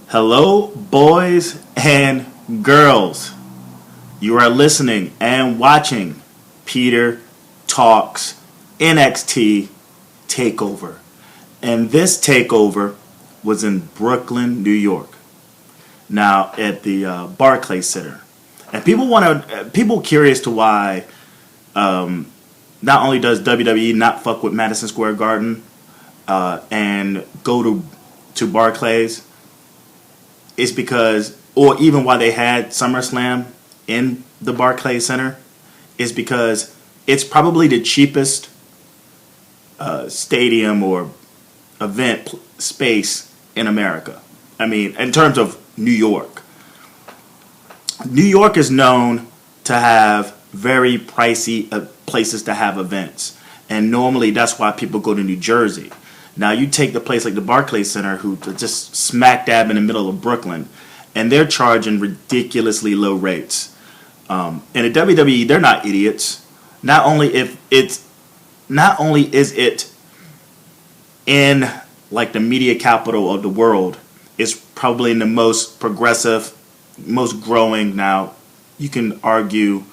Hello, boys and girls. You are listening and watching Peter Talks NXT TakeOver. And this takeover was in Brooklyn, New York. Now at the Barclays Center. And people curious to why not only does WWE not fuck with Madison Square Garden and go to Barclays, it's because, or even why they had SummerSlam in the Barclays Center, is because it's probably the cheapest stadium or event space in America. I mean, in terms of New York. New York is known to have very pricey places to have events. And normally that's why people go to New Jersey. Now you take the place like the Barclays Center, who just smack dab in the middle of Brooklyn, and they're charging ridiculously low rates. And at WWE, they're not idiots. Not only is it in like the media capital of the world, it's probably in the most progressive, most growing. Now you can argue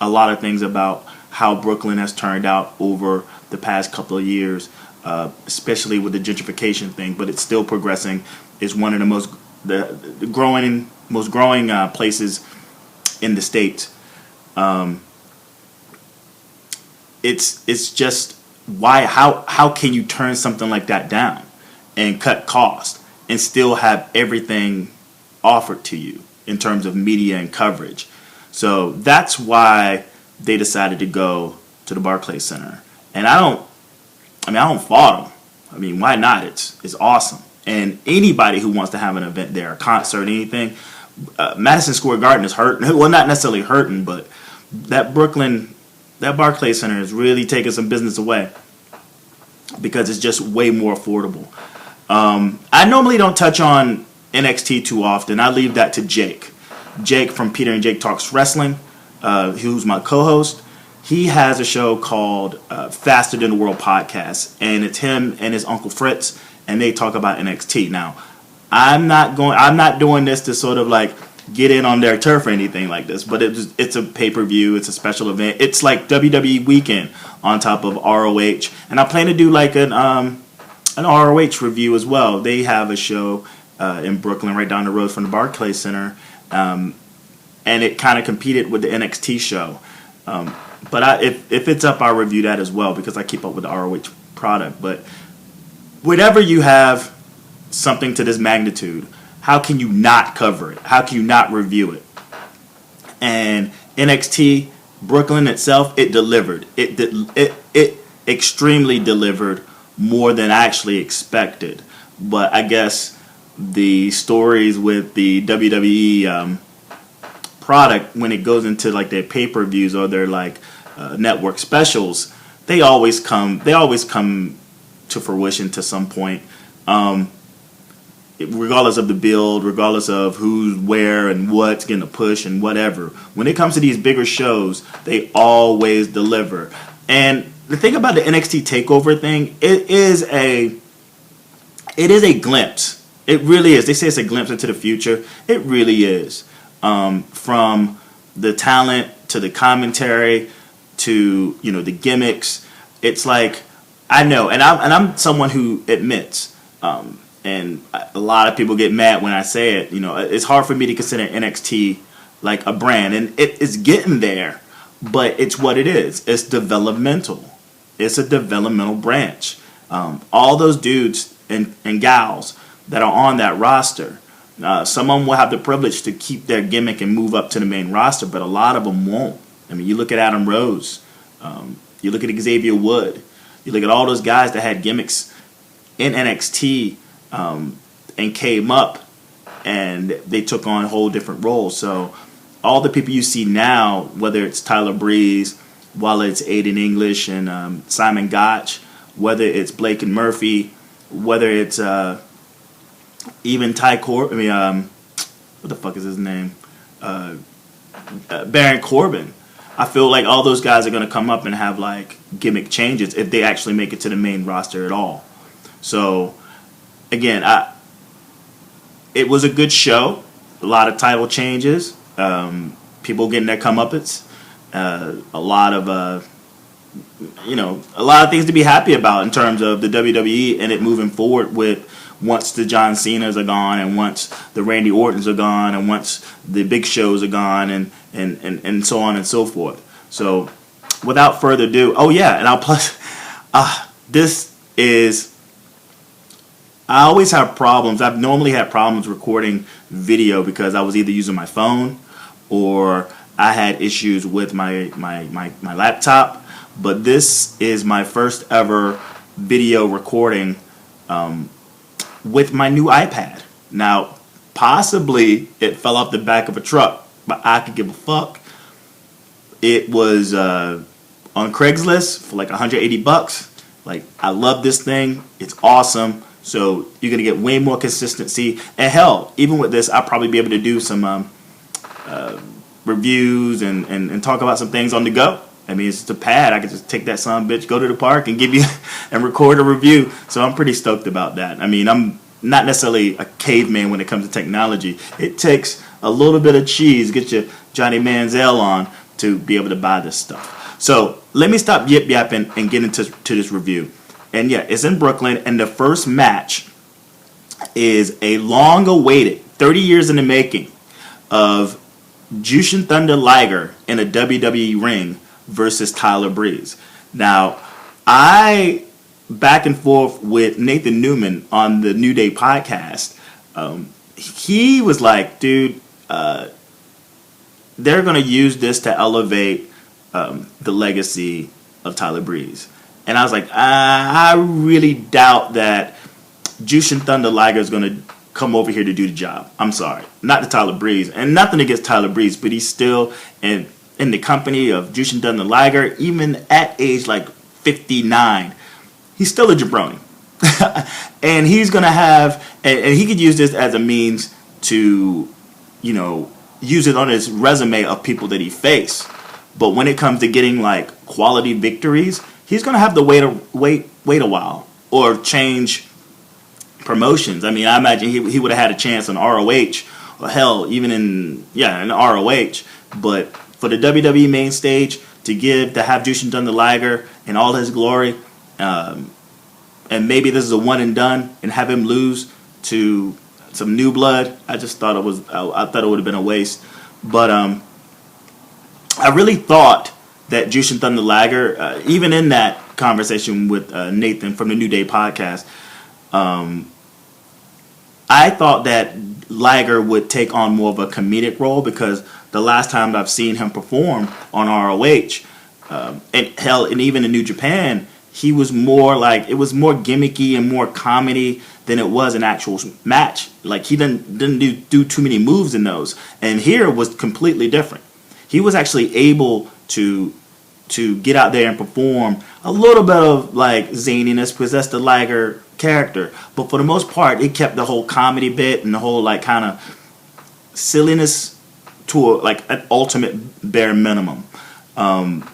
a lot of things about how Brooklyn has turned out over the past couple of years. Especially with the gentrification thing, but it's still progressing. It's one of the most growing places in the state. It's just how can you turn something like that down and cut cost and still have everything offered to you in terms of media and coverage? So that's why they decided to go to the Barclays Center, and I don't fault them. I mean, why not? It's awesome. And anybody who wants to have an event there, a concert, anything, Madison Square Garden is hurting. Well, not necessarily hurting, but that Barclays Center is really taking some business away because it's just way more affordable. I normally don't touch on NXT too often. I leave that to Jake. Jake from Peter and Jake Talks Wrestling, who's my co-host. He has a show called Faster Than the World Podcast, and it's him and his Uncle Fritz, and they talk about NXT. Now, I'm not doing this to sort of like get in on their turf or anything like this, but it's a pay-per-view, it's a special event. It's like WWE Weekend on top of ROH, and I plan to do like an ROH review as well. They have a show in Brooklyn right down the road from the Barclays Center, and it kind of competed with the NXT show. But if it's up, I'll review that as well because I keep up with the ROH product. But whenever you have something to this magnitude, how can you not cover it? How can you not review it? And NXT Brooklyn itself, it delivered. It extremely delivered, more than I actually expected. But I guess the stories with the WWE product, when it goes into like their pay-per-views or their like network specials, they always come to fruition to some point, regardless of the build, regardless of who's where and what's getting a push and whatever. When it comes to these bigger shows, they always deliver. And the thing about the NXT TakeOver thing, it is a glimpse. It really is. They say it's a glimpse into the future. It really is. From the talent to the commentary to the gimmicks, it's like, I know, and I'm someone who admits, and a lot of people get mad when I say it. It's hard for me to consider NXT like a brand, and it's getting there, but it's what it is. It's developmental. It's a developmental branch. All those dudes and gals that are on that roster. Some of them will have the privilege to keep their gimmick and move up to the main roster, but a lot of them won't. I mean, you look at Adam Rose, you look at Xavier Wood, you look at all those guys that had gimmicks in NXT and came up, and they took on whole different roles. So all the people you see now, whether it's Tyler Breeze, whether it's Aiden English and Simon Gotch, whether it's Blake and Murphy, whether it's even what the fuck is his name? Baron Corbin. I feel like all those guys are going to come up and have like gimmick changes if they actually make it to the main roster at all. So again, it was a good show. A lot of title changes. People getting their comeuppance. A lot of a lot of things to be happy about in terms of the WWE and it moving forward with once the John Cena's are gone and once the Randy Ortons are gone and once the big shows are gone and so on and so forth. So without further ado, and I'll plus this is I always have problems. I've normally had problems recording video because I was either using my phone or I had issues with my laptop. But this is my first ever video recording with my new iPad. Now, possibly it fell off the back of a truck, but I could give a fuck. It was on Craigslist for like $180. Like, I love this thing. It's awesome. So you're gonna get way more consistency. And hell, even with this, I'll probably be able to do some reviews and talk about some things on the go. I mean, it's just a pad. I could just take that son of a bitch, go to the park, and give you and record a review. So I'm pretty stoked about that. I mean, I'm not necessarily a caveman when it comes to technology. It takes a little bit of cheese, get your Johnny Manziel on to be able to buy this stuff. So let me stop yip yapping and get into this review. And yeah, it's in Brooklyn, and the first match is a long-awaited, 30 years in the making, of Jushin Thunder Liger in a WWE ring versus Tyler Breeze. Now, I back and forth with Nathan Newman on the New Day podcast. He was like, dude, they're going to use this to elevate the legacy of Tyler Breeze. And I was like, I really doubt that Jushin Thunder Liger is going to come over here to do the job. I'm sorry. Not to Tyler Breeze. And nothing against Tyler Breeze, but he's still in the company of Jushin Thunder Liger, even at age like 59. He's still a jabroni. And he's going to have, and he could use this as a means to, use it on his resume of people that he faced. But when it comes to getting like quality victories, he's going to have to wait a while or change promotions. I mean, I imagine he would have had a chance on ROH, or hell, even in ROH. But for the WWE main stage, to have Jushin Thunder Liger in all his glory, and maybe this is a one and done, and have him lose to some new blood, I just thought it was. I thought it would have been a waste. But I really thought that Jushin Thunder Liger, even in that conversation with Nathan from the New Day podcast, I thought that Liger would take on more of a comedic role because the last time I've seen him perform on ROH, and even in New Japan, he was more like, it was more gimmicky and more comedy than it was an actual match. Like, he didn't do too many moves in those. And here was completely different. He was actually able to get out there and perform a little bit of like zaniness because that's the Liger character. But for the most part, it kept the whole comedy bit and the whole like kind of silliness to like an ultimate bare minimum.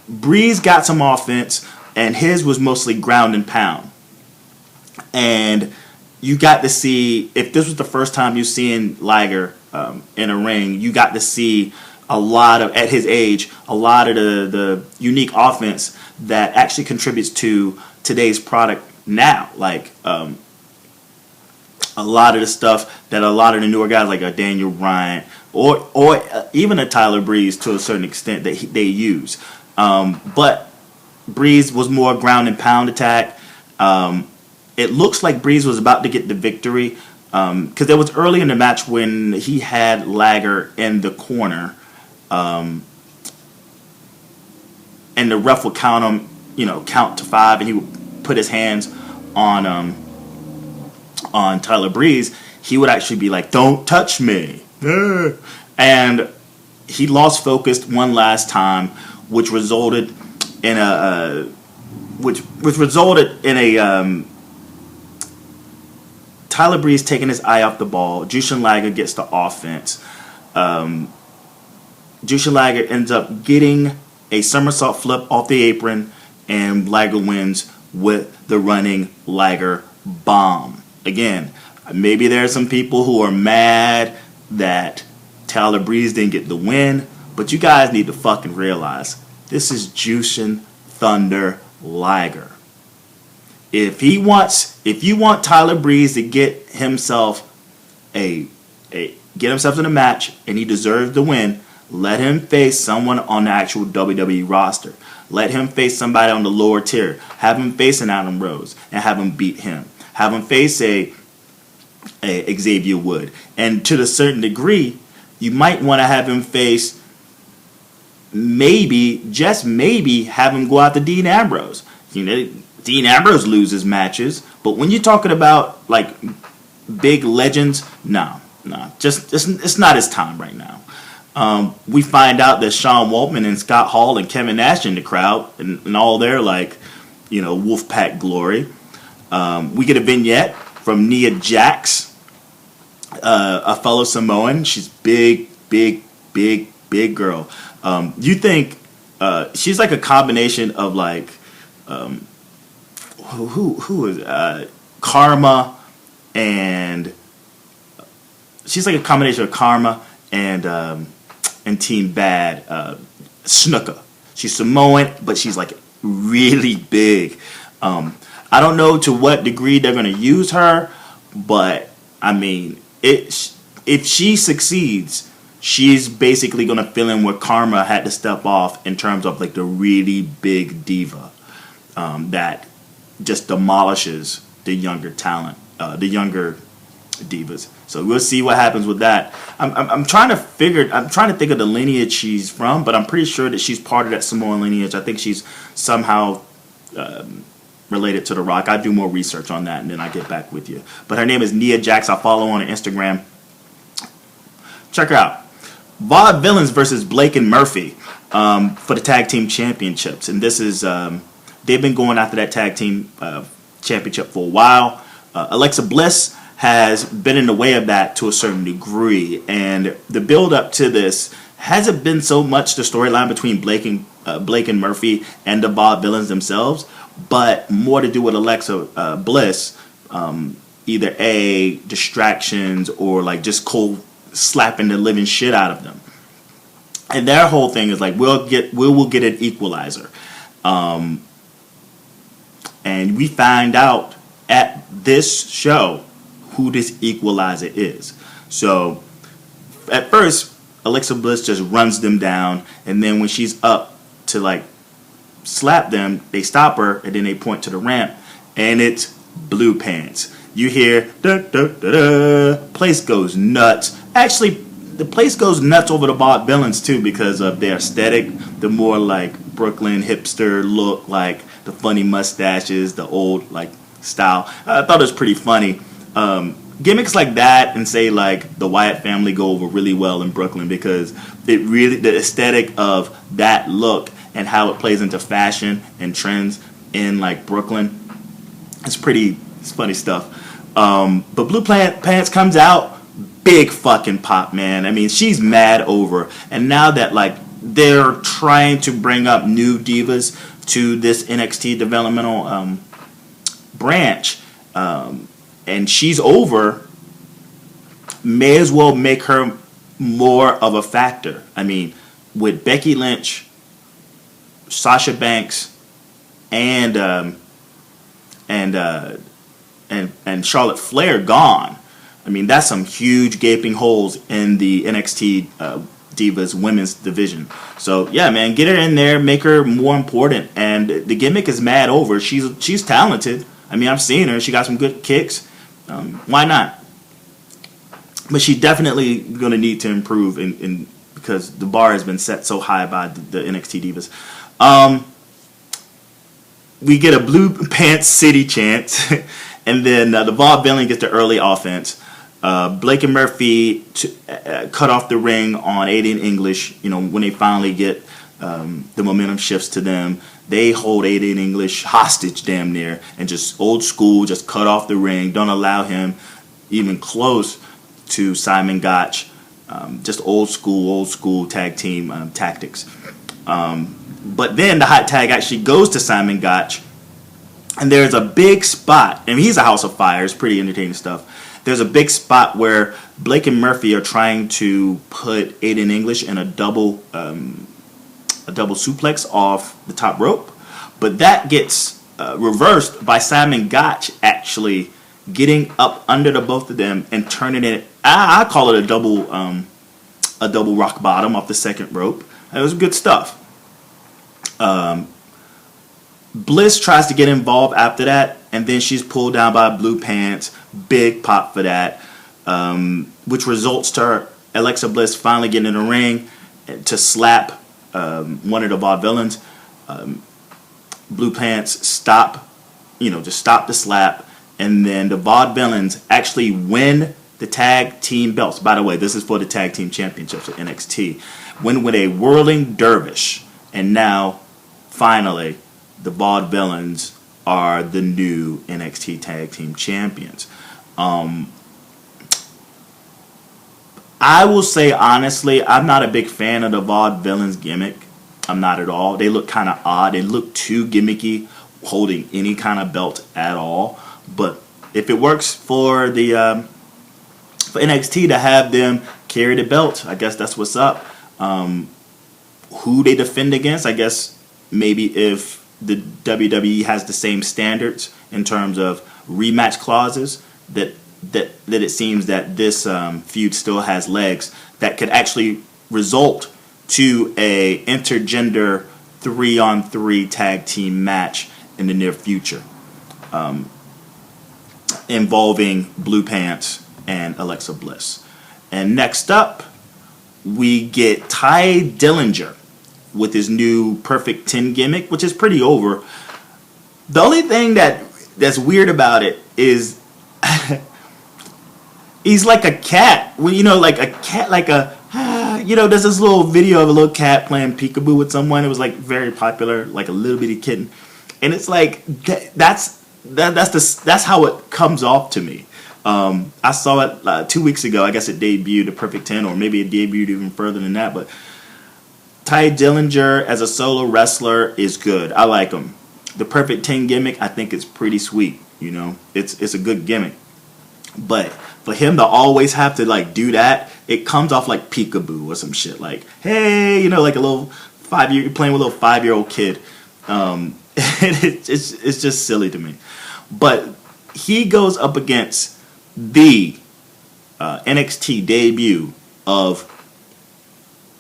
Breeze got some offense, and his was mostly ground and pound. And you got to see, if this was the first time you've seen Liger in a ring, you got to see a lot of, at his age, a lot of the unique offense that actually contributes to today's product now. Like a lot of the stuff that a lot of the newer guys like a Daniel Bryan or even a Tyler Breeze to a certain extent that they use. But Breeze was more ground and pound attack. It looks like Breeze was about to get the victory because there was early in the match when he had Liger in the corner. And the ref would count to 5, and he would put his hands on Tyler Breeze. He would actually be like, "Don't touch me," and he lost focus one last time, which resulted in Tyler Breeze taking his eye off the ball. Jushin Liger gets the offense. Jushin Liger ends up getting a somersault flip off the apron, and Liger wins with the running Liger bomb. Again, Maybe there are some people who are mad that Tyler Breeze didn't get the win, but you guys need to fucking realize this is Jushin Thunder Liger. If you want Tyler Breeze to get himself in a match and he deserves the win, let him face someone on the actual WWE roster. Let him face somebody on the lower tier. Have him face an Adam Rose and have him beat him. Have him face a Xavier Wood. And to a certain degree, you might want to have him face, maybe, just maybe, have him go out to Dean Ambrose. You know, Dean Ambrose loses matches, but when you're talking about like big legends, no, just it's not his time right now. We find out that Sean Waltman and Scott Hall and Kevin Nash in the crowd and all their like, you know, Wolfpack glory. We get a vignette from Nia Jax, a fellow Samoan. She's big girl. You think she's like a combination of like who is Karma, and she's like a combination of Karma and Team Bad, Snuka. She's Samoan, but she's like really big. I don't know to what degree they're going to use her, but I mean, if she succeeds, she's basically going to fill in where Karma had to step off in terms of like the really big diva that just demolishes the younger talent, the younger divas. So we'll see what happens with that. I'm trying to think of the lineage she's from, but I'm pretty sure that she's part of that Samoan lineage. I think she's somehow related to The Rock. I do more research on that and then I get back with you. But her name is Nia Jax. I follow her on Instagram. Check her out. Vaude Villains versus Blake and Murphy for the tag team championships, and this is they've been going after that tag team championship for a while. Alexa Bliss has been in the way of that to a certain degree, and the build up to this hasn't been so much the storyline between Blake and Murphy and the Vaude Villains themselves, but more to do with Alexa Bliss, either distractions or like just cold slapping the living shit out of them. And their whole thing is like we will get an equalizer. And we find out at this show who this equalizer is. So at first, Alexa Bliss just runs them down, and then when she's up to like slap them, they stop her, and then they point to the ramp, and it's Blue Pants. You hear da da da da. Place goes nuts. Actually, the place goes nuts over the Vaude Villains too because of their aesthetic, the more like Brooklyn hipster look, like the funny mustaches, the old like style. I thought it was pretty funny. Gimmicks like that and say like the Wyatt family go over really well in Brooklyn because the aesthetic of that look and how it plays into fashion and trends in like Brooklyn, it's funny stuff. But Blue Pants comes out, big fucking pop, man. I mean, she's mad over, and now that like they're trying to bring up new divas to this NXT developmental branch, and she's over, may as well make her more of a factor. I mean, with Becky Lynch, Sasha Banks, and Charlotte Flair gone, I mean, that's some huge gaping holes in the NXT Divas women's division. So yeah, man, get her in there, make her more important. And the gimmick is mad over. She's talented. I mean, I've seen her. She got some good kicks. Why not? But she definitely going to need to improve in because the bar has been set so high by the NXT Divas. We get a Blue Pants City chant, and then the Vaude Villain gets the early offense. Blake and Murphy cut off the ring on Aiden English. You know, when they finally get the momentum shifts to them, they hold Aiden English hostage damn near and just old school, just cut off the ring. Don't allow him even close to Simon Gotch. Just old school tag team tactics. But then the hot tag actually goes to Simon Gotch, and there's a big spot. I mean, he's a house of fire. It's pretty entertaining stuff. there's a big spot where Blake and Murphy are trying to put Aiden English in a double suplex off the top rope, but that gets reversed by Simon Gotch actually getting up under the both of them and turning it. I call it a double rock bottom off the second rope. It was good stuff. Bliss tries to get involved after that, and then she's pulled down by Blue Pants. Big pop for that, which results to Alexa Bliss finally getting in the ring to slap one of the Vaudevillains. Blue Pants stop the slap, and then the Vaudevillains actually win the tag team belts. By the way, this is for the tag team championships of NXT. Win with a whirling dervish, and now finally the Vaudevillains are the new NXT tag team champions. I will say honestly, I'm not a big fan of the Vaudevillains gimmick. I'm not at all. They look kind of odd. They look too gimmicky, holding any kind of belt at all. But if it works for the for NXT to have them carry the belt, I guess that's what's up. Who they defend against, I guess maybe if the WWE has the same standards in terms of rematch clauses, that it seems that this feud still has legs that could actually result to a intergender 3-on-3 tag team match in the near future, involving Blue Pants and Alexa Bliss. And next up, we get Ty Dillinger with his new Perfect 10 gimmick, which is pretty over. The only thing that's weird about it is he's like a cat. Well, like a cat, there's this little video of a little cat playing peekaboo with someone. It was like very popular, like a little bitty kitten, and it's like that's how it comes off to me. I saw it 2 weeks ago. I guess it debuted, the Perfect 10, or maybe it debuted even further than that. But Ty Dillinger as a solo wrestler is good. I like him. The Perfect 10 gimmick, I think it's pretty sweet. It's a good gimmick. But for him to always have to do that, it comes off like peekaboo or some shit. Like, hey, like a little you're playing with a little 5-year-old kid. It's just silly to me. But he goes up against the NXT debut of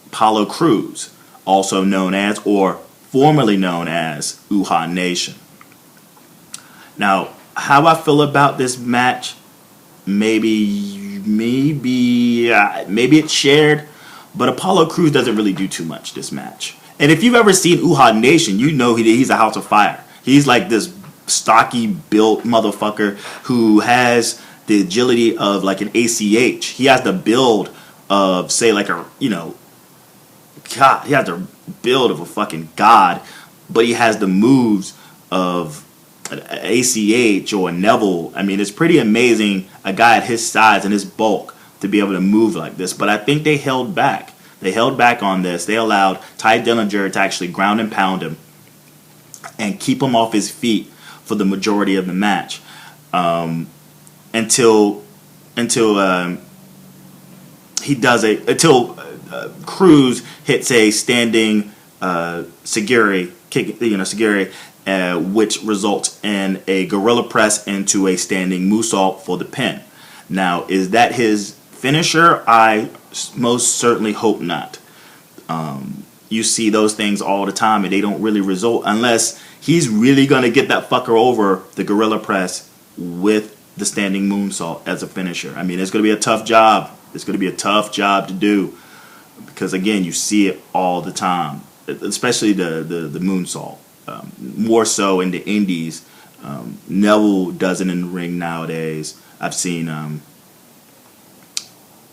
Apollo Crews, also known as, or formerly known as, Uhaa Nation. Now, how I feel about this match, maybe it's shared, but Apollo Crews doesn't really do too much this match. And if you've ever seen Uhaa Nation, you know he's a house of fire. He's like this stocky built motherfucker who has the agility of like an ACH. He has the build of, say, like God, he has the build of a fucking god, but he has the moves of an ACH or a Neville. I mean, it's pretty amazing, a guy at his size and his bulk, to be able to move like this. But I think they held back. They held back on this. They allowed Ty Dillinger to actually ground and pound him and keep him off his feet for the majority of the match, until Crews hits a standing Sagiri kick, Sagiri, which results in a gorilla press into a standing moonsault for the pin. Now, is that his finisher? I most certainly hope not. You see those things all the time, and they don't really result unless he's really going to get that fucker over the gorilla press with the standing moonsault as a finisher. I mean, it's going to be a tough job. It's going to be a tough job to do because, again, you see it all the time, especially the moonsault. More so in the indies. Neville does it in the ring nowadays. I've seen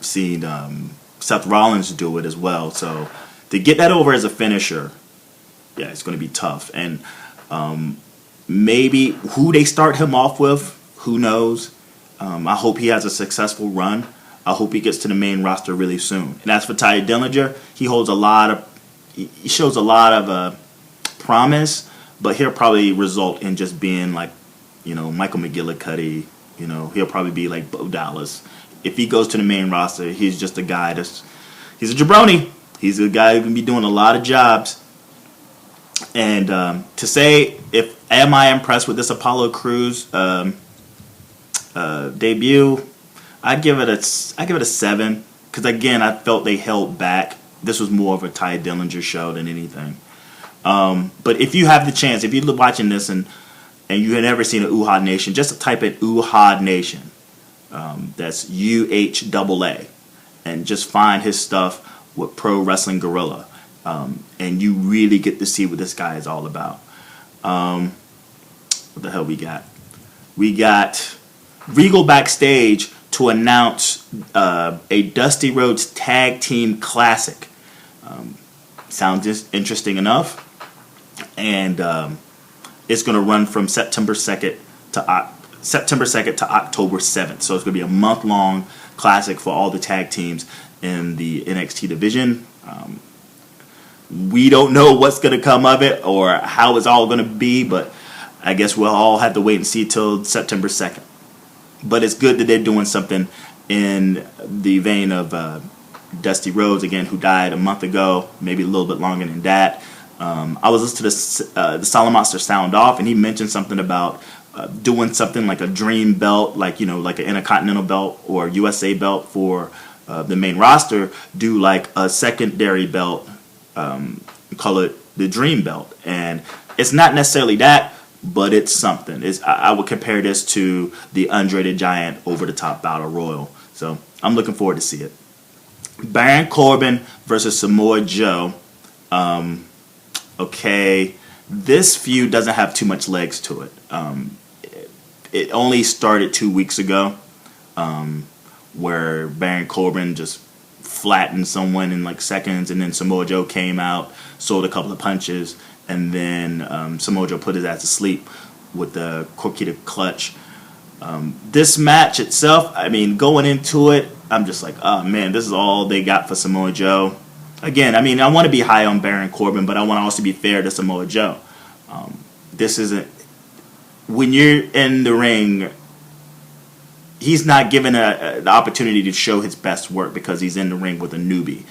Seth Rollins do it as well. So to get that over as a finisher, yeah, it's going to be tough. And maybe who they start him off with, who knows? I hope he has a successful run. I hope he gets to the main roster really soon. And as for Ty Dillinger, he shows a lot of promise, but he'll probably result in just being like, Michael McGillicuddy You know, he'll probably be like Bo Dallas. If he goes to the main roster, he's just a guy he's a jabroni. He's a guy who can be doing a lot of jobs. And to say, am I impressed with this Apollo Crews debut? I give it a 7 because again I felt they held back. This was more of a Ty Dillinger show than anything. But if you have the chance, if you're watching this and you had never seen an UHA Nation, just type in UHA Nation. That's UHAA, and just find his stuff with Pro Wrestling Guerrilla, and you really get to see what this guy is all about. What the hell we got? We got Regal backstage to announce a Dusty Rhodes Tag Team Classic. Sounds just interesting enough, and it's going to run from September 2nd to October 7th. So it's going to be a month-long classic for all the tag teams in the NXT division. We don't know what's going to come of it or how it's all going to be, but I guess we'll all have to wait and see till September 2nd. But it's good that they're doing something in the vein of Dusty Rhodes, again, who died a month ago, maybe a little bit longer than that. I was listening to the Solid Monster Sound Off, and he mentioned something about doing something like a dream belt, like like an Intercontinental belt or USA belt for the main roster. Do like a secondary belt, call it the Dream Belt, and it's not necessarily that, but it's something. I would compare this to the Andre the Giant Over the Top Battle Royal. So I'm looking forward to see it. Baron Corbin versus Samoa Joe. Okay, this feud doesn't have too much legs to it. It only started 2 weeks ago, where Baron Corbin just flattened someone in like seconds, and then Samoa Joe came out, sold a couple of punches, and then Samoa Joe put his ass to sleep with the Corquita clutch. This match itself, I mean, going into it, I'm just like, oh man, this is all they got for Samoa Joe. Again, I mean, I want to be high on Baron Corbin, but I want to also be fair to Samoa Joe. This isn't, when you're in the ring, he's not given the opportunity to show his best work because he's in the ring with a newbie.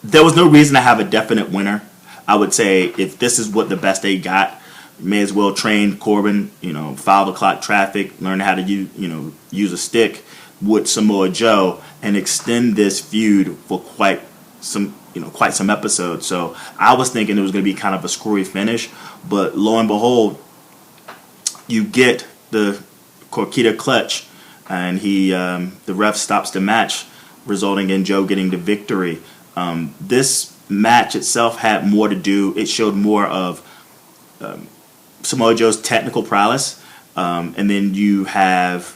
There was no reason to have a definite winner. I would say if this is what the best they got, may as well train Corbin, follow the clock traffic, learn how to use a stick with Samoa Joe and extend this feud for quite some episodes. So I was thinking it was going to be kind of a screwy finish, but lo and behold, you get the Corquita clutch, and the ref stops the match, resulting in Joe getting the victory. This match itself had more to do. It showed more of Samoa Joe's technical prowess, and then you have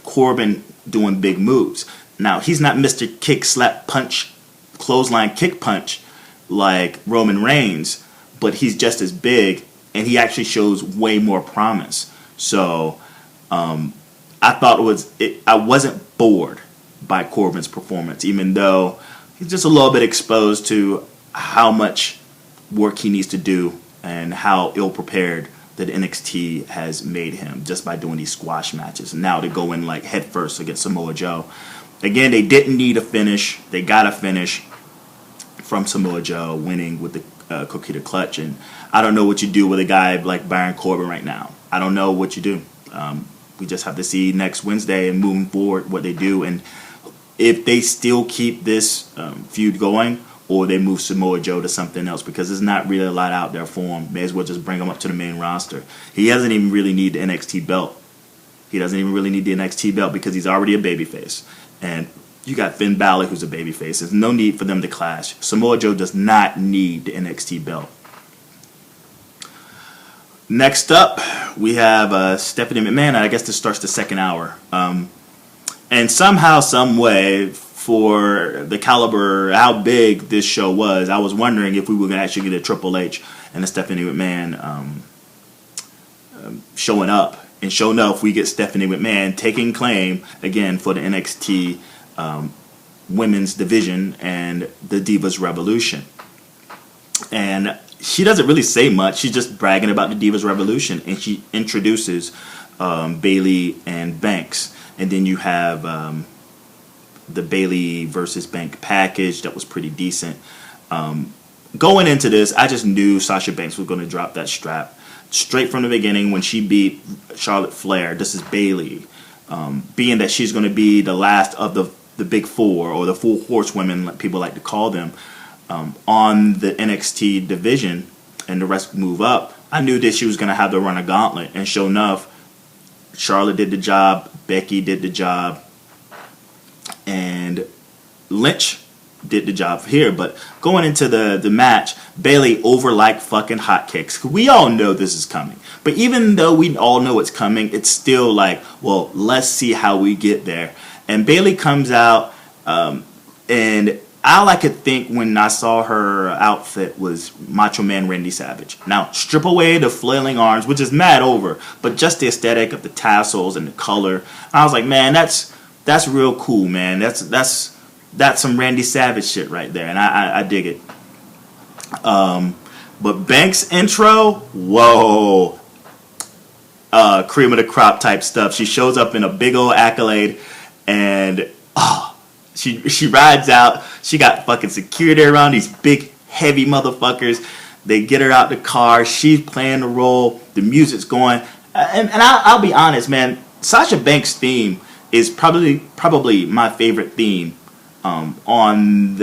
Corbin doing big moves. Now, he's not Mr. Kick, Slap, Punch, Clothesline, Kick, Punch like Roman Reigns, but he's just as big, and he actually shows way more promise. So I thought I wasn't bored by Corbin's performance, even though he's just a little bit exposed to how much work he needs to do and how ill-prepared that NXT has made him just by doing these squash matches. And now to go in like head first against Samoa Joe. Again, they didn't need a finish. They got a finish from Samoa Joe winning with the Corquita clutch. And I don't know what you do with a guy like Baron Corbin right now. I don't know what you do. We just have to see next Wednesday and moving forward what they do. And if they still keep this feud going, or they move Samoa Joe to something else, because there's not really a lot out there for him. May as well just bring him up to the main roster. He doesn't even really need the NXT belt. He doesn't even really need the NXT belt because he's already a babyface. And you got Finn Balor, who's a babyface. There's no need for them to clash. Samoa Joe does not need the NXT belt. Next up, we have Stephanie McMahon. I guess this starts the second hour. And somehow, some way, for the caliber, how big this show was, I was wondering if we were going to actually get a Triple H and a Stephanie McMahon showing up. And sure enough, we get Stephanie McMahon taking claim, again, for the NXT women's division and the Divas Revolution. And she doesn't really say much. She's just bragging about the Divas Revolution, and she introduces Bayley and Banks, and then you have the Bayley versus Banks package that was pretty decent. Going into this, I just knew Sasha Banks was going to drop that strap straight from the beginning when she beat Charlotte Flair. This is Bayley, being that she's going to be the last of the big four, or the four horsewomen, like people like to call them, on the NXT division, and the rest move up. I knew that she was going to have to run a gauntlet, and sure enough, Charlotte did the job, Becky did the job, and Lynch did the job here. But going into the match, Bayley over like fucking hotcakes. We all know this is coming. But even though we all know it's coming, it's still like, well, let's see how we get there. And Bayley comes out, and all I could think when I saw her outfit was Macho Man Randy Savage. Now, strip away the flailing arms, which is mad over, but just the aesthetic of the tassels and the color. I was like, man, that's real cool, man. That's some Randy Savage shit right there, and I dig it. But Banks' intro, whoa. Cream of the crop type stuff. She shows up in a big old accolade, and she rides out. She got fucking security around these big heavy motherfuckers. They get her out the car. She's playing the role. The music's going, and I'll be honest, man. Sasha Banks' theme is probably my favorite theme on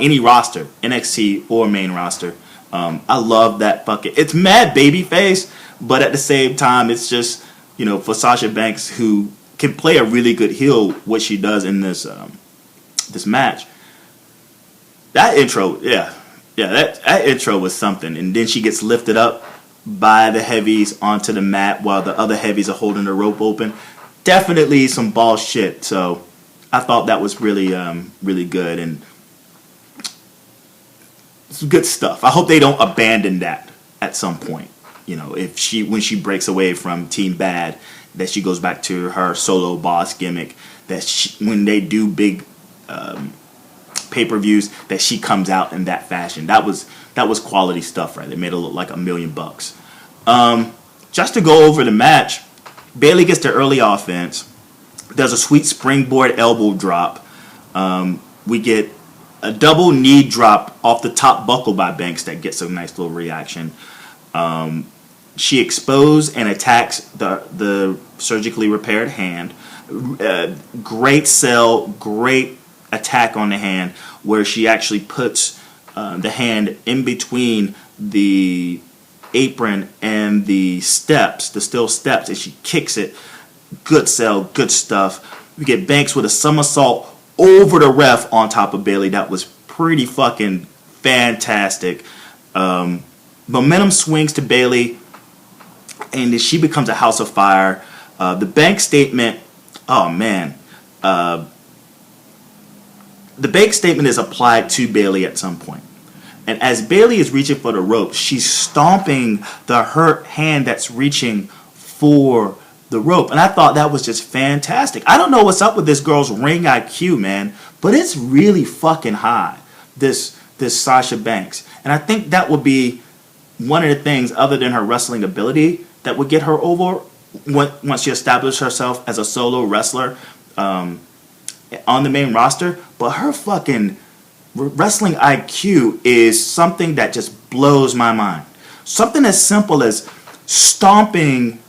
any roster, NXT or main roster. I love that fucking. It's mad babyface, but at the same time, it's just, for Sasha Banks, who can play a really good heel, what she does in this match. That intro, that intro was something. And then she gets lifted up by the heavies onto the mat while the other heavies are holding the rope open. Definitely some ball shit. So I thought that was really, really good, and it's good stuff. I hope they don't abandon that at some point. When she breaks away from Team Bad, that she goes back to her solo boss gimmick. That when they do big pay-per-views, that she comes out in that fashion. That was quality stuff, right? They made it look like $1 million. Just to go over the match, Bayley gets the early offense. Does a sweet springboard elbow drop. We get a double knee drop off the top buckle by Banks that gets a nice little reaction. She exposed and attacks the surgically repaired hand. Great sell, great attack on the hand, where she actually puts the hand in between the apron and the steps, the steel steps, and she kicks it. Good sell, good stuff. We get Banks with a somersault over the ref on top of Bayley. That was pretty fucking fantastic. Momentum swings to Bayley, and she becomes a house of fire. The Banks statement, oh man. The Banks statement is applied to Bayley at some point. And as Bayley is reaching for the rope, she's stomping the hurt hand that's reaching for the rope. And I thought that was just fantastic. I don't know what's up with this girl's ring IQ, man, but it's really fucking high, this Sasha Banks. And I think that would be one of the things, other than her wrestling ability, that would get her over once she established herself as a solo wrestler on the main roster. But her fucking wrestling IQ is something that just blows my mind. Something as simple as stomping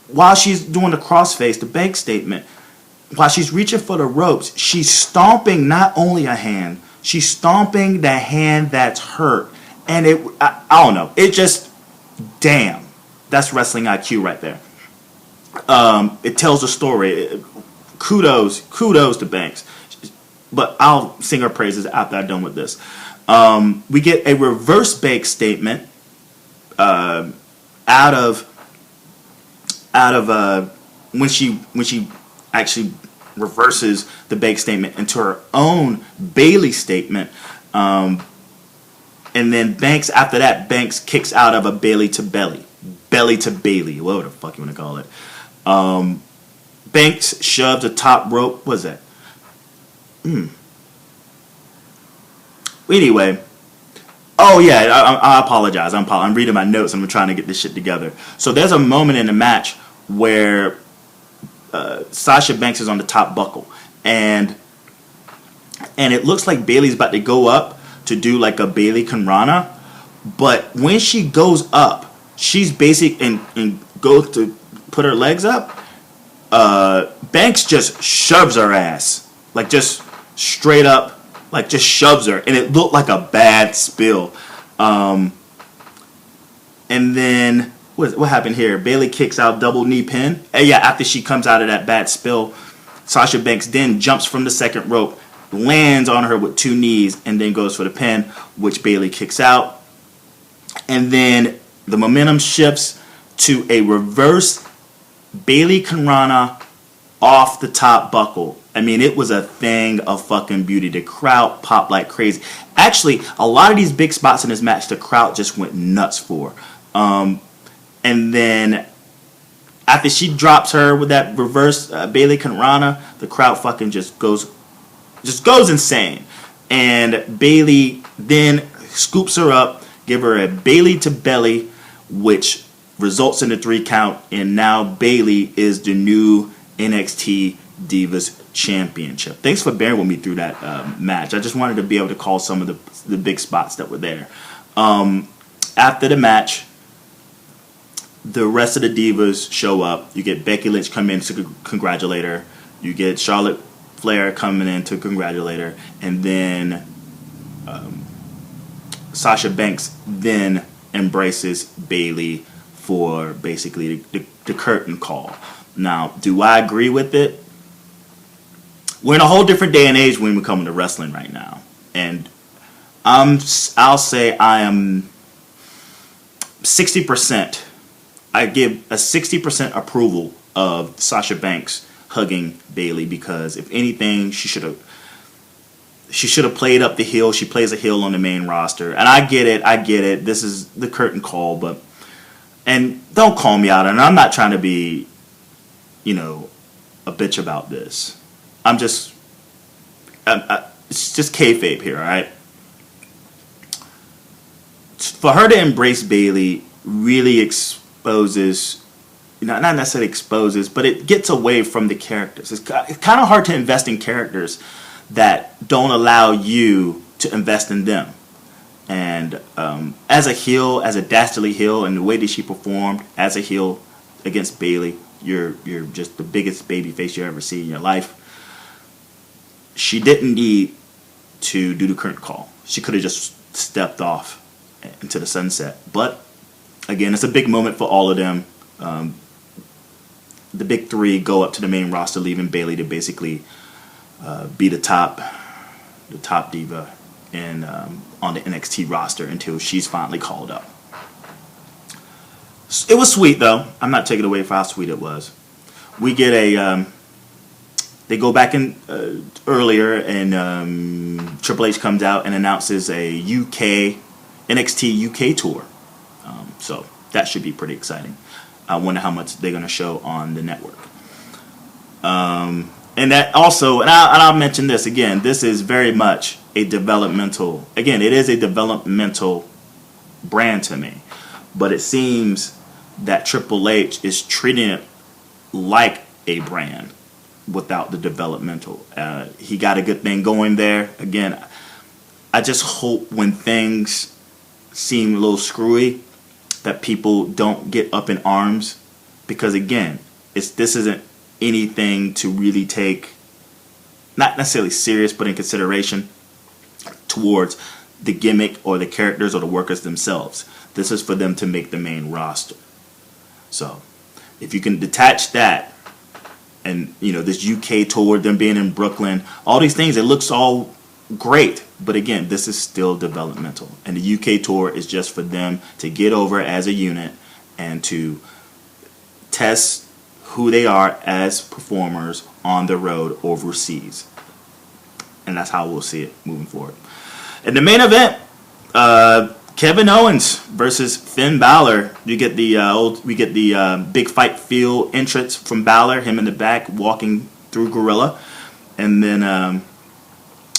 while she's doing the crossface, the Banks statement, while she's reaching for the ropes, she's stomping not only a hand, she's stomping the hand that's hurt. And I don't know, it just, damn, that's wrestling IQ right there. It tells a story. Kudos to Banks. But I'll sing her praises after I'm done with this. We get a reverse Banks statement out of when she actually reverses the Banks statement into her own Bayley statement. And then Banks, after that, Banks kicks out of a Bayley to belly to Bayley, whatever the fuck you want to call it. Banks shoves the top rope. What is that? Anyway, Oh yeah, I apologize. I'm reading my notes. I'm trying to get this shit together. So there's a moment in the match where Sasha Banks is on the top buckle, and it looks like Bayley's about to go up to do like a Bayley Conrana, but when she goes up, she's basic and goes to put her legs up. Banks just shoves her ass, like just straight up. Like, just shoves her. And it looked like a bad spill. And then, what happened here? Bayley kicks out, double knee pin. And yeah, after she comes out of that bad spill, Sasha Banks then jumps from the second rope, lands on her with 2 knees, and then goes for the pin, which Bayley kicks out. And then the momentum shifts to a reverse Bayley Conrana off the top buckle. I mean, it was a thing of fucking beauty. The crowd popped like crazy. Actually, a lot of these big spots in this match, the crowd just went nuts for. And then after she drops her with that reverse Bayley Conrana, the crowd fucking just goes insane. And Bayley then scoops her up, give her a Bayley to belly, which results in a 3 count. And now Bayley is the new NXT Divas Championship. Thanks for bearing with me through that match. I just wanted to be able to call some of the big spots that were there. After the match, the rest of the Divas show up. You get Becky Lynch come in to congratulate her. You get Charlotte Flair coming in to congratulate her. And then Sasha Banks then embraces Bayley for basically the curtain call. Now, do I agree with it? We're in a whole different day and age when we come to wrestling right now. And I'll say I am 60%. I give a 60% approval of Sasha Banks hugging Bayley, because if anything, she should have played up the heel. She plays a heel on the main roster. And I get it. This is the curtain call, and don't call me out. And I'm not trying to be, a bitch about this. It's just kayfabe here, all right? For her to embrace Bayley really exposes, not necessarily exposes, but it gets away from the characters. It's kind of hard to invest in characters that don't allow you to invest in them. And as a heel, as a dastardly heel, and the way that she performed as a heel against Bayley, you're just the biggest baby face you ever see in your life. She didn't need to do the curtain call. She could have just stepped off into the sunset. But again, it's a big moment for all of them. The big 3 go up to the main roster, leaving Bayley to basically be the top diva on the NXT roster until she's finally called up. It was sweet, though. I'm not taking away from how sweet it was. We get they go back in earlier, and Triple H comes out and announces a NXT UK tour. So that should be pretty exciting. I wonder how much they're going to show on the network. And that also, and I'll mention this again, this is very much a developmental, again, it is a developmental brand to me. But it seems that Triple H is treating it like a brand without the developmental. He got a good thing going there. Again, I just hope when things seem a little screwy that people don't get up in arms, because again, this isn't anything to really take, not necessarily serious, but in consideration towards the gimmick or the characters or the workers themselves. This is for them to make the main roster. So if you can detach that and this UK tour, them being in Brooklyn, all these things, it looks all great. But again, this is still developmental. And the UK tour is just for them to get over as a unit and to test who they are as performers on the road overseas. And that's how we'll see it moving forward. In the main event, Kevin Owens versus Finn Balor. We get the big fight feel entrance from Balor, him in the back walking through Gorilla, and then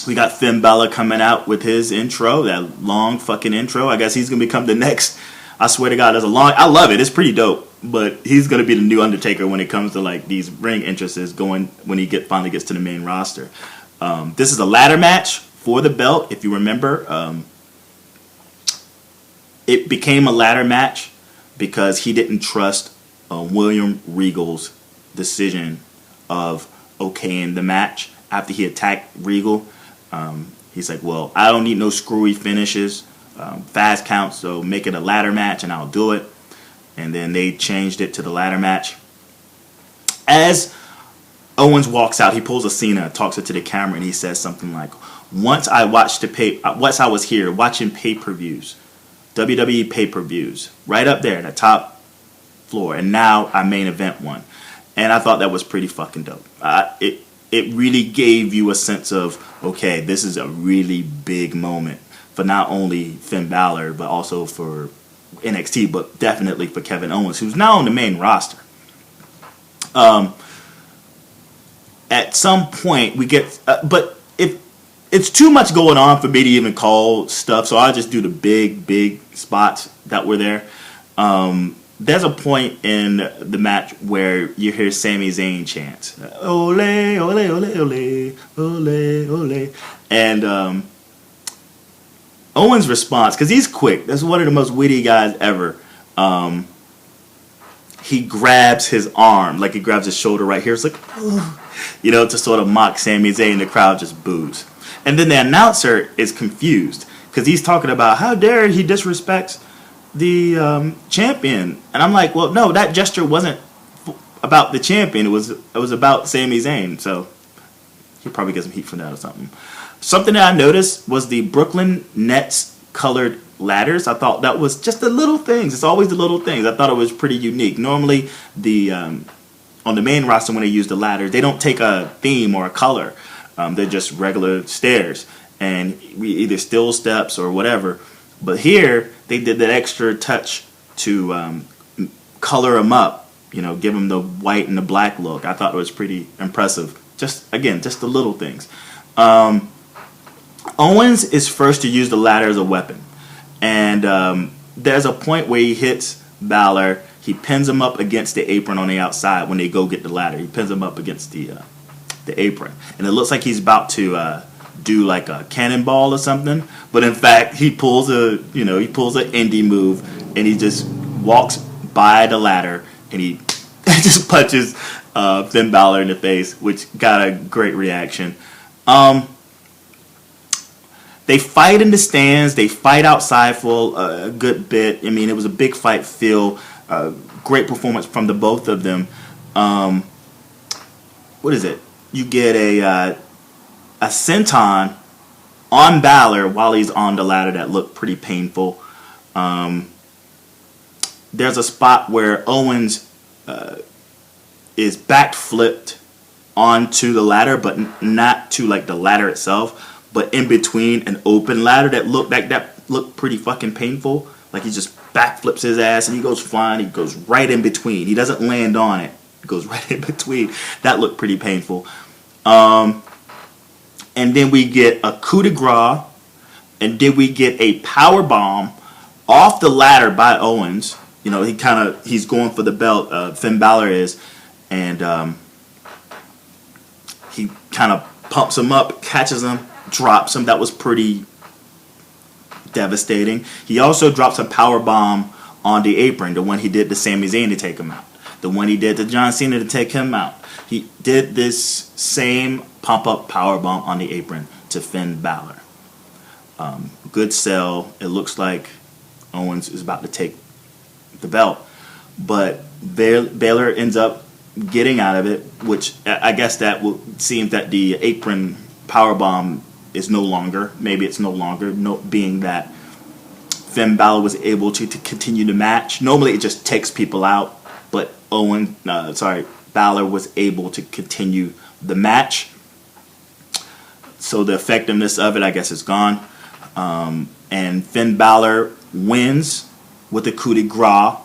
We got Finn Balor coming out with his intro, that long fucking intro. I guess he's gonna become the next. I swear to God, I love it. It's pretty dope. But he's gonna be the new Undertaker when it comes to like these ring entrances going when he finally gets to the main roster. This is a ladder match for the belt. If you remember, it became a ladder match because he didn't trust William Regal's decision of okaying the match after he attacked Regal. He's like, well, I don't need no screwy finishes, fast counts, so make it a ladder match and I'll do it. And then they changed it to the ladder match. As Owens walks out, he pulls a Cena, talks it to the camera, and he says something like, once I was here watching pay-per-views, WWE pay-per-views, right up there in the top floor, and now I main event one. And I thought that was pretty fucking dope. It really gave you a sense of, okay, this is a really big moment for not only Finn Balor, but also for NXT, but definitely for Kevin Owens, who's now on the main roster. At some point, we get... but if it's too much going on for me to even call stuff, so I'll just do the big spots that were there. There's a point in the match where you hear Sami Zayn chant, "Ole, ole, ole, ole, ole, ole," and Owens' response, because he's quick. That's one of the most witty guys ever. He grabs his arm, like he grabs his shoulder right here. It's like, to sort of mock Sami Zayn. The crowd just boos, and then the announcer is confused because he's talking about how dare he disrespects the champion, and I'm like, well, no, that gesture wasn't about the champion. It was about Sami Zayn. So he probably gets some heat from that or something. Something that I noticed was the Brooklyn Nets colored ladders. I thought that was just the little things. It's always the little things. I thought it was pretty unique. Normally, on the main roster when they use the ladders, they don't take a theme or a color. They're just regular stairs, and either still steps or whatever. But here, they did that extra touch to color them up, give them the white and the black look. I thought it was pretty impressive. Just the little things. Owens is first to use the ladder as a weapon. And there's a point where he hits Balor. He pins him up against the apron on the outside when they go get the ladder. He pins him up against the apron. And it looks like he's about to... do like a cannonball or something, but in fact he pulls an indie move and he just walks by the ladder and he just punches Finn Balor in the face, which got a great reaction. They fight in the stands, they fight outside for a good bit. I mean, it was a big fight feel, great performance from the both of them. What is it? You get a senton on Balor while he's on the ladder that looked pretty painful. There's a spot where Owens is back flipped onto the ladder, but not to like the ladder itself, but in between an open ladder that looked pretty fucking painful. Like he just back flips his ass and he goes flying. He goes right in between. He doesn't land on it. He goes right in between. That looked pretty painful. And then we get a coup de grace, and then we get a power bomb off the ladder by Owens. He's going for the belt. Finn Balor is, and he kind of pumps him up, catches him, drops him. That was pretty devastating. He also drops a power bomb on the apron, the one he did to Sami Zayn to take him out, the one he did to John Cena to take him out. He did this same pump-up powerbomb on the apron to Finn Balor. Good sell. It looks like Owens is about to take the belt. But Balor ends up getting out of it, which I guess that seems that the apron powerbomb is no longer. Maybe it's no longer, being that Finn Balor was able to continue the match. Normally it just takes people out, but Balor was able to continue the match. So the effectiveness of it, I guess, is gone. And Finn Balor wins with the coup de grace.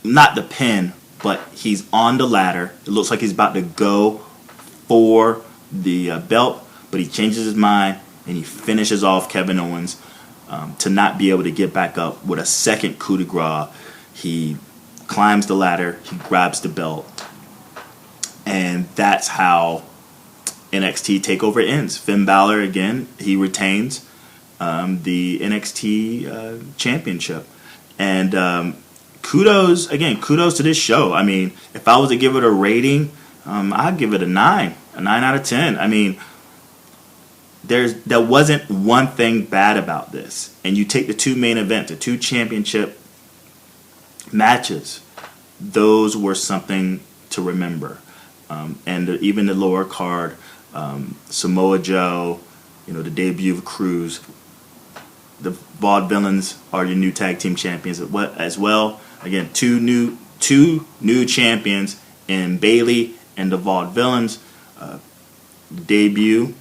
Not the pin, but he's on the ladder. It looks like he's about to go for the belt. but he changes his mind and he finishes off Kevin Owens to not be able to get back up with a second coup de grace. He climbs the ladder, he grabs the belt, and that's how NXT TakeOver ends. Finn Balor, again, he retains the NXT championship. And kudos to this show. I mean, if I was to give it a rating, I'd give it a 9 out of 10. I mean, there wasn't one thing bad about this. And you take the two main events, the two championship matches, those were something to remember. And even the lower card, Samoa Joe, the debut of Cruz, the Vaudevillains are your new tag team champions as well. Again, two new champions in Bayley and the Vaudevillains. Debut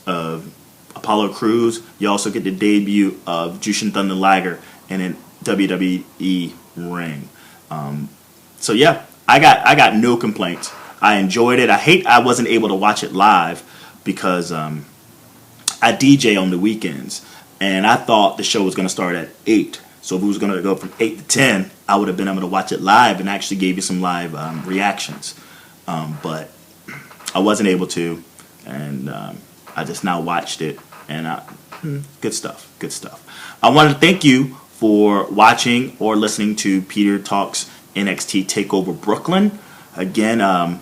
of Apollo Crews. You also get the debut of Jushin Thunder Liger in a WWE ring. So yeah, I got no complaints. I enjoyed it. I wasn't able to watch it live because I DJ on the weekends, and I thought the show was going to start at 8. So if it was going to go from 8 to 10, I would have been able to watch it live and actually gave you some live reactions. But I wasn't able to, and I just now watched it, and good stuff. I want to thank you for watching or listening to Peter Talks NXT TakeOver Brooklyn. Again,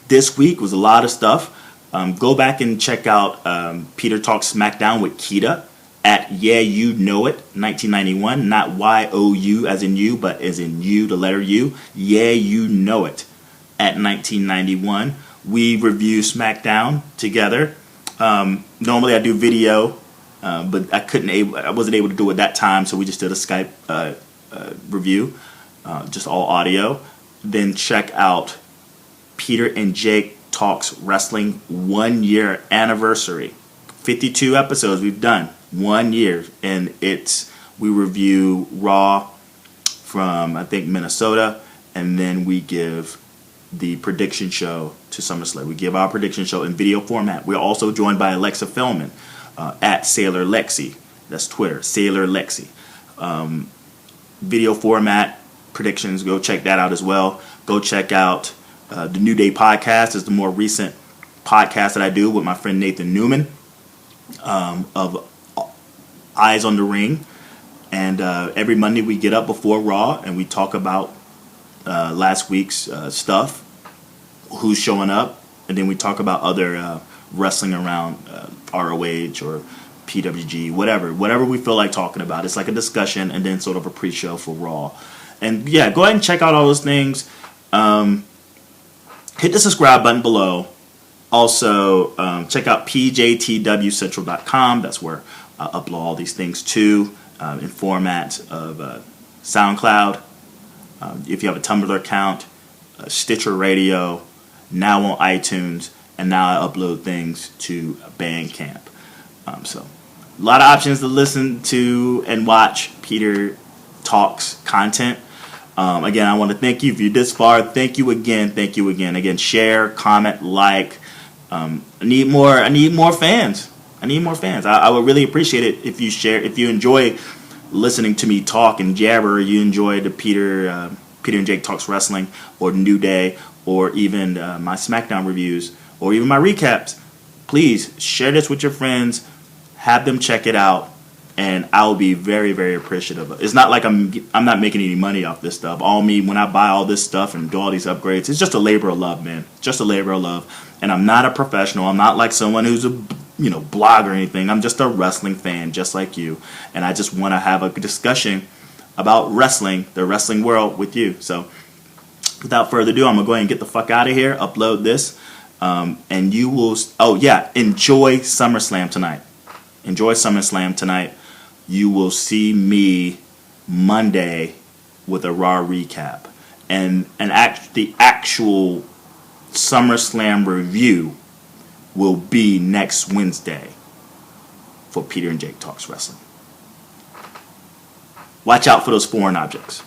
this week was a lot of stuff. Go back and check out Peter Talks SmackDown with Keita at Yeah You Know It 1991, not Y-O-U as in you, but as in you, the letter U. Yeah You Know It at 1991. We review SmackDown together. Normally I do video, but I wasn't able to do it that time, so we just did a Skype review, just all audio. Then check out Peter and Jake Talks Wrestling 1 year anniversary. 52 episodes we've done, 1 year, and we review Raw from I think Minnesota, and then we give the prediction show to SummerSlam. We give our prediction show in video format. We're also joined by Alexa Fellman at Sailor Lexi. That's Twitter, Sailor Lexi. Video format predictions. Go check that out as well. Go check out the New Day podcast. Is the more recent podcast that I do with my friend Nathan Newman of Eyes on the Ring. And every Monday we get up before Raw and we talk about last week's stuff, who's showing up, and then we talk about other wrestling around ROH or PWG, whatever we feel like talking about. It's like a discussion and then sort of a pre-show for Raw. And yeah, go ahead and check out all those things. Hit the subscribe button below. Also, check out pjtwcentral.com. That's where I upload all these things to in format of SoundCloud. If you have a Tumblr account, Stitcher Radio, now on iTunes, and now I upload things to Bandcamp. So a lot of options to listen to and watch Peter Talks content. Again, I want to thank you if you're this far. Thank you again. Again, share, comment, like. I need more fans. I would really appreciate it if you share. If you enjoy listening to me talk and jabber, or you enjoy the Peter and Jake Talks Wrestling, or New Day, or even my SmackDown reviews, or even my recaps, please share this with your friends. Have them check it out, and I'll be very, very appreciative. It's not like I'm not making any money off this stuff. All me, when I buy all this stuff and do all these upgrades, it's just a labor of love, man. Just a labor of love. And I'm not a professional. I'm not like someone who's a blog or anything. I'm just a wrestling fan, just like you. And I just want to have a discussion about wrestling, the wrestling world, with you. So without further ado, I'm gonna go ahead and get the fuck out of here. Upload this, and you will. Oh yeah, enjoy SummerSlam tonight. You will see me Monday with a Raw recap, and the actual SummerSlam review will be next Wednesday for Peter and Jake Talks Wrestling. Watch out for those foreign objects.